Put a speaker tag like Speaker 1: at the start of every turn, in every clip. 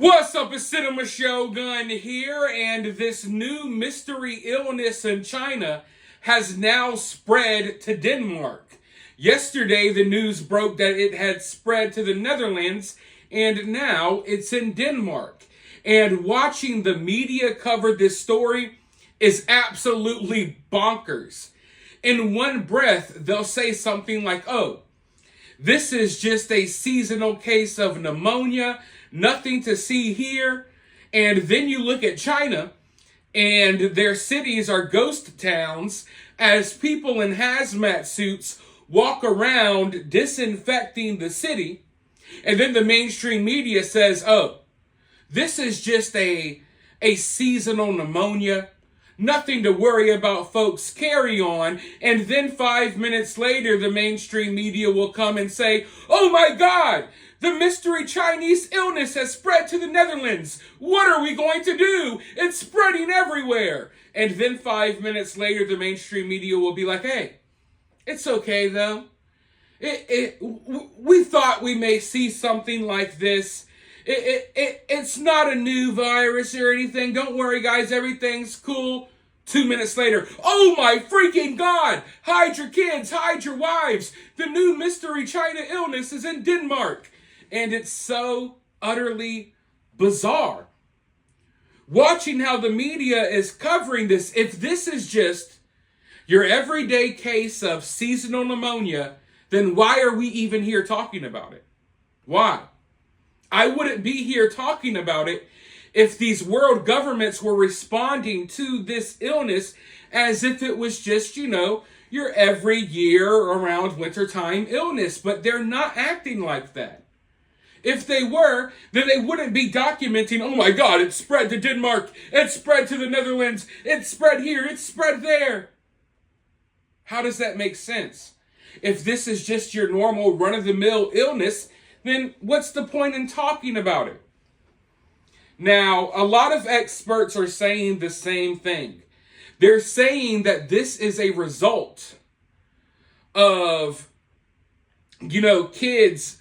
Speaker 1: What's up, it's cinemashogun here, and this new mystery illness in China has now spread to Denmark. Yesterday, the news broke that it had spread to the Netherlands, and now it's in Denmark. And watching the media cover this story is absolutely bonkers. In one breath, they'll say something like, oh, this is just a seasonal case of pneumonia, nothing to see here. And then you look at China, and their cities are ghost towns as people in hazmat suits walk around disinfecting the city. And then the mainstream media says, oh, this is just a seasonal pneumonia. Nothing to worry about, folks. Carry on. And then 5 minutes later, the mainstream media will come and say, oh my God, the mystery Chinese illness has spread to the Netherlands. What are we going to do? It's spreading everywhere. And then 5 minutes later, the mainstream media will be like, hey, it's okay though. We thought we may see something like this. It's not a new virus or anything. Don't worry, guys. Everything's cool. 2 minutes later, oh my freaking God! Hide your kids, hide your wives. The new mystery China illness is in Denmark. And it's so utterly bizarre. Watching how the media is covering this, if this is just your everyday case of seasonal pneumonia, then why are we even here talking about it? Why? I wouldn't be here talking about it if these world governments were responding to this illness as if it was just, your every year around wintertime illness. But they're not acting like that. If they were, then they wouldn't be documenting, oh my God, it spread to Denmark, it spread to the Netherlands, it spread here, it spread there. How does that make sense? If this is just your normal run-of-the-mill illness, then what's the point in talking about it? Now, a lot of experts are saying the same thing. They're saying that this is a result of, kids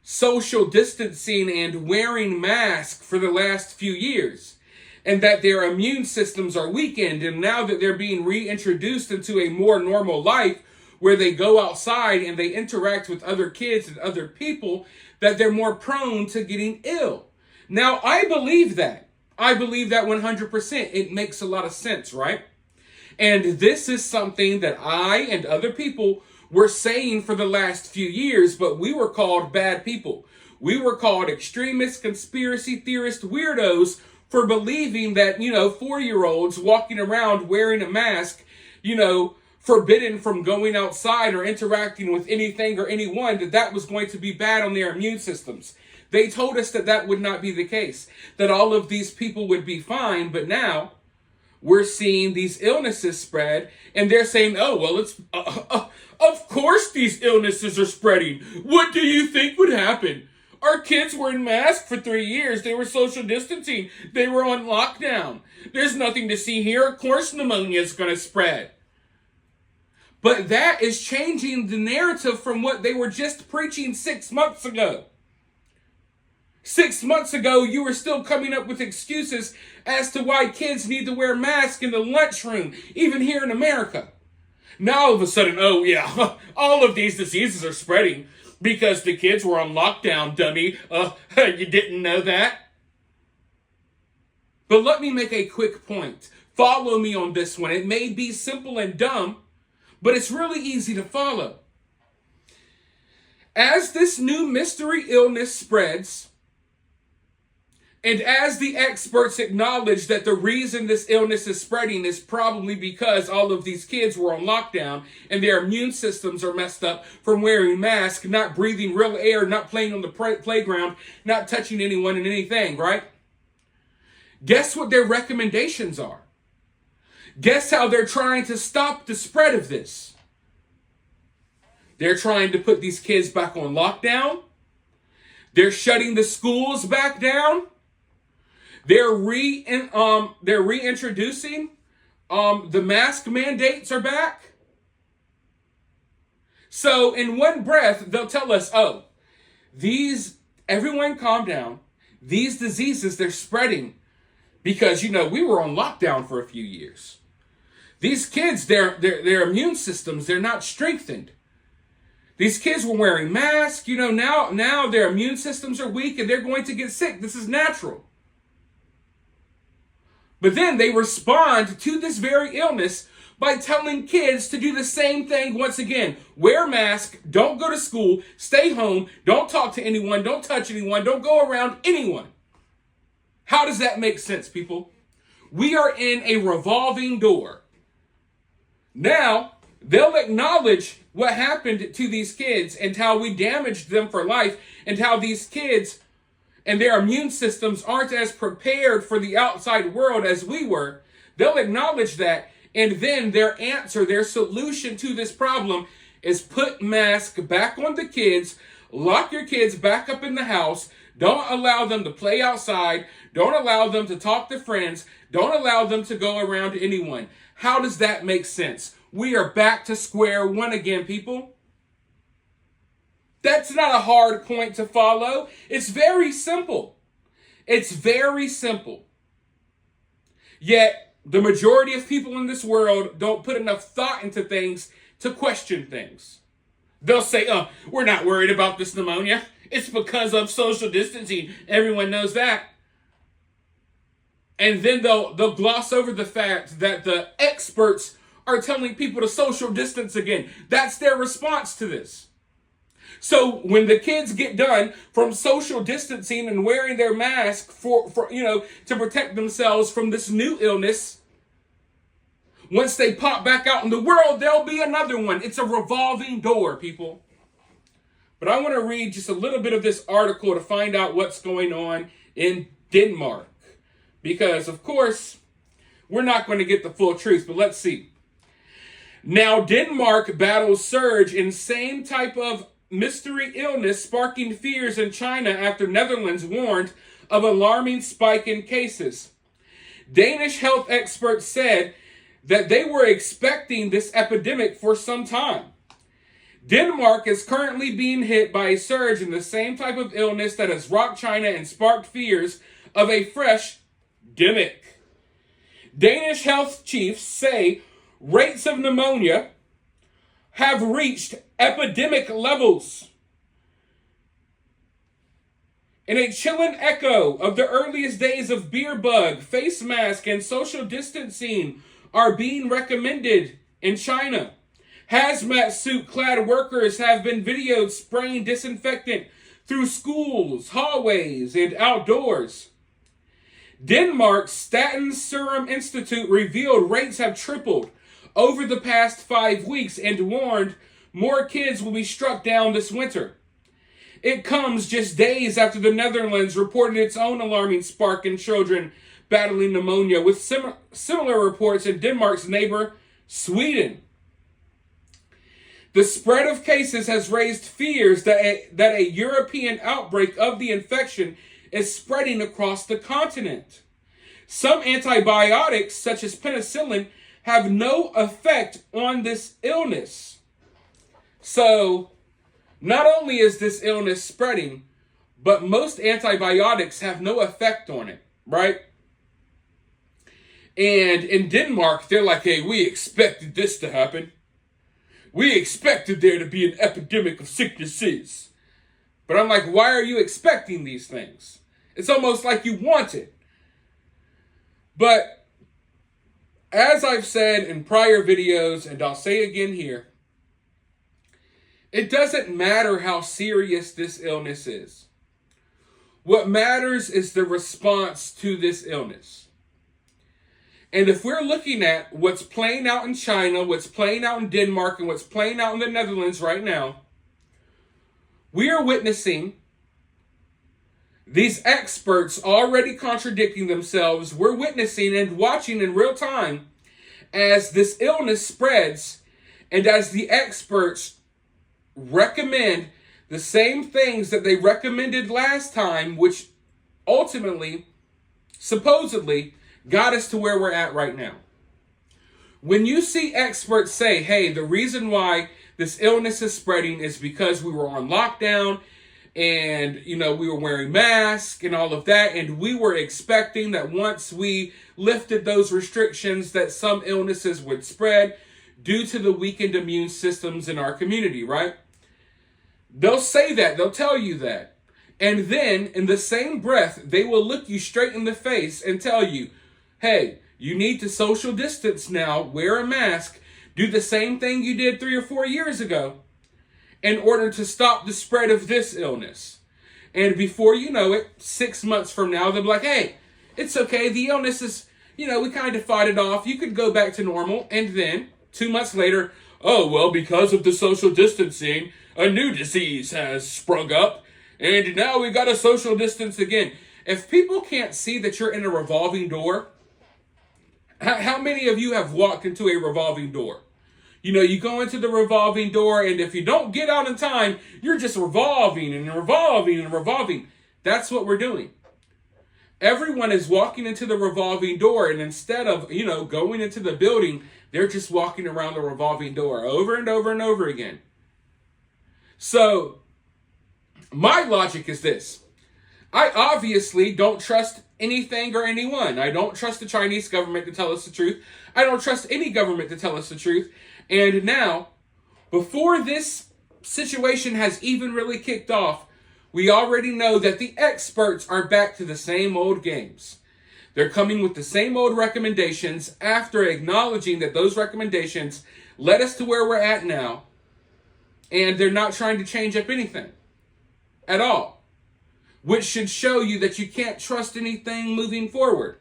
Speaker 1: social distancing and wearing masks for the last few years, and that their immune systems are weakened, and now that they're being reintroduced into a more normal life where they go outside and they interact with other kids and other people, that they're more prone to getting ill. Now, I believe that. I believe that 100%. It makes a lot of sense, right? And this is something that I and other people were saying for the last few years, but we were called bad people. We were called extremists, conspiracy theorist weirdos for believing that, 4-year-olds walking around wearing a mask, forbidden from going outside or interacting with anything or anyone, that was going to be bad on their immune systems. They told us that would not be the case, that all of these people would be fine, but now we're seeing these illnesses spread, and they're saying, oh, well, it's, of course these illnesses are spreading. What do you think would happen? Our kids were in masks for 3 years. They were social distancing. They were on lockdown. There's nothing to see here. Of course pneumonia is going to spread. But that is changing the narrative from what they were just preaching 6 months ago. 6 months ago, you were still coming up with excuses as to why kids need to wear masks in the lunchroom, even here in America. Now all of a sudden, oh yeah, all of these diseases are spreading because the kids were on lockdown, dummy. You didn't know that? But let me make a quick point. Follow me on this one. It may be simple and dumb, but it's really easy to follow. As this new mystery illness spreads, and as the experts acknowledge that the reason this illness is spreading is probably because all of these kids were on lockdown and their immune systems are messed up from wearing masks, not breathing real air, not playing on the playground, not touching anyone and anything, right? Guess what their recommendations are? Guess how they're trying to stop the spread of this? They're trying to put these kids back on lockdown. They're shutting the schools back down. They're reintroducing the mask mandates are back. So in one breath, they'll tell us, oh, everyone calm down. these diseases, they're spreading because, we were on lockdown for a few years. These kids, their immune systems, they're not strengthened. These kids were wearing masks, now their immune systems are weak and they're going to get sick. This is natural. But then they respond to this very illness by telling kids to do the same thing once again. Wear a mask, don't go to school, stay home, don't talk to anyone, don't touch anyone, don't go around anyone. How does that make sense, people? We are in a revolving door. Now, they'll acknowledge what happened to these kids and how we damaged them for life and how these kids and their immune systems aren't as prepared for the outside world as we were. They'll acknowledge that, and then their answer, their solution to this problem is put masks back on the kids, lock your kids back up in the house, don't allow them to play outside, don't allow them to talk to friends, don't allow them to go around anyone. How does that make sense? We are back to square one again, people. That's not a hard point to follow. It's very simple. It's very simple. Yet, the majority of people in this world don't put enough thought into things to question things. They'll say, we're not worried about this pneumonia. It's because of social distancing. Everyone knows that. And then they'll gloss over the fact that the experts are telling people to social distance again. That's their response to this. So when the kids get done from social distancing and wearing their mask for to protect themselves from this new illness, once they pop back out in the world, there'll be another one. It's a revolving door, people. But I want to read just a little bit of this article to find out what's going on in Denmark. Because, of course, we're not going to get the full truth, but let's see. Now, Denmark battles surge in same type of mystery illness sparking fears in China after Netherlands warned of alarming spike in cases. Danish health experts said that they were expecting this epidemic for some time. Denmark is currently being hit by a surge in the same type of illness that has rocked China and sparked fears of a fresh demic. Danish health chiefs say rates of pneumonia have reached epidemic levels. In a chilling echo of the earliest days of beer bug, face mask and social distancing are being recommended in China. Hazmat suit-clad workers have been videoed spraying disinfectant through schools, hallways, and outdoors. Denmark's Statens Serum Institute revealed rates have tripled over the past 5 weeks and warned more kids will be struck down this winter. It comes just days after the Netherlands reported its own alarming spark in children battling pneumonia, with similar reports in Denmark's neighbor, Sweden. The spread of cases has raised fears that a European outbreak of the infection is spreading across the continent. Some antibiotics, such as penicillin, have no effect on this illness. So, not only is this illness spreading, but most antibiotics have no effect on it, right? And in Denmark, they're like, hey, we expected this to happen. We expected there to be an epidemic of sicknesses. But I'm like, why are you expecting these things? It's almost like you want it. But as I've said in prior videos, and I'll say again here, it doesn't matter how serious this illness is. What matters is the response to this illness. And if we're looking at what's playing out in China, what's playing out in Denmark, and what's playing out in the Netherlands right now, we are witnessing these experts already contradicting themselves. We're witnessing and watching in real time as this illness spreads and as the experts recommend the same things that they recommended last time, which ultimately, supposedly, got us to where we're at right now. When you see experts say, hey, the reason why this illness is spreading is because we were on lockdown and, we were wearing masks and all of that. And we were expecting that once we lifted those restrictions that some illnesses would spread due to the weakened immune systems in our community, right? They'll say that. They'll tell you that. And then, in the same breath, they will look you straight in the face and tell you, hey, you need to social distance now, wear a mask, do the same thing you did 3 or 4 years ago in order to stop the spread of this illness. And before you know it, 6 months from now, they'll be like, hey, it's okay. The illness is, we kind of fought it off. You could go back to normal. And then 2 months later, oh, well, because of the social distancing, a new disease has sprung up. And now we got to social distance again. If people can't see that you're in a revolving door, how many of you have walked into a revolving door? You go into the revolving door, and if you don't get out in time, you're just revolving and revolving and revolving. That's what we're doing. Everyone is walking into the revolving door, and instead of, going into the building, they're just walking around the revolving door over and over and over again. So, my logic is this. I obviously don't trust anything or anyone. I don't trust the Chinese government to tell us the truth. I don't trust any government to tell us the truth. And now, before this situation has even really kicked off, we already know that the experts are back to the same old games. They're coming with the same old recommendations after acknowledging that those recommendations led us to where we're at now. And they're not trying to change up anything at all, which should show you that you can't trust anything moving forward.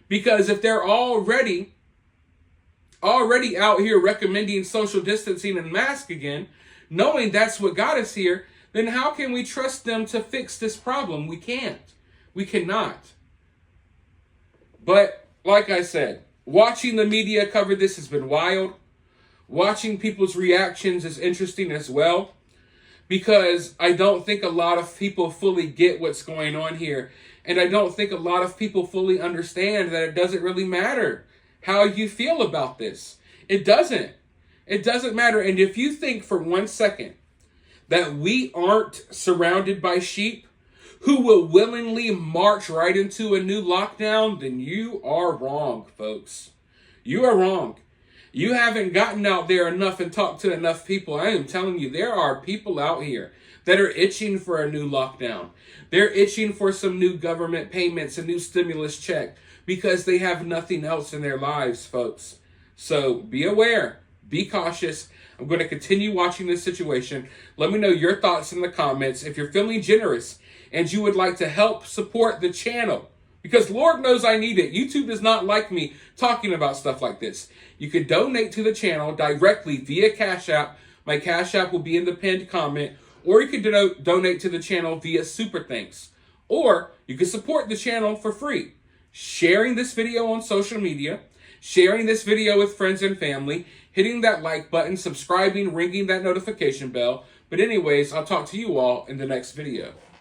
Speaker 1: Because if they're already out here recommending social distancing and mask again, knowing that's what got us here, then how can we trust them to fix this problem? We can't. We cannot. But like I said, watching the media cover this has been wild. Watching people's reactions is interesting as well, because I don't think a lot of people fully get what's going on here. And I don't think a lot of people fully understand that it doesn't really matter how you feel about this. It doesn't. It doesn't matter. And if you think for 1 second that we aren't surrounded by sheep who will willingly march right into a new lockdown, then you are wrong, folks. You are wrong. You haven't gotten out there enough and talked to enough people. I am telling you, there are people out here that are itching for a new lockdown. They're itching for some new government payments, a new stimulus check, because they have nothing else in their lives, folks. So be aware, be cautious. I'm going to continue watching this situation. Let me know your thoughts in the comments. If you're feeling generous and you would like to help support the channel, because Lord knows I need it. YouTube does not like me talking about stuff like this. You can donate to the channel directly via CashApp. My CashApp will be in the pinned comment. Or you can donate to the channel via Super Thanks. Or you can support the channel for free. Sharing this video on social media, sharing this video with friends and family, hitting that like button, subscribing, ringing that notification bell. But anyways, I'll talk to you all in the next video.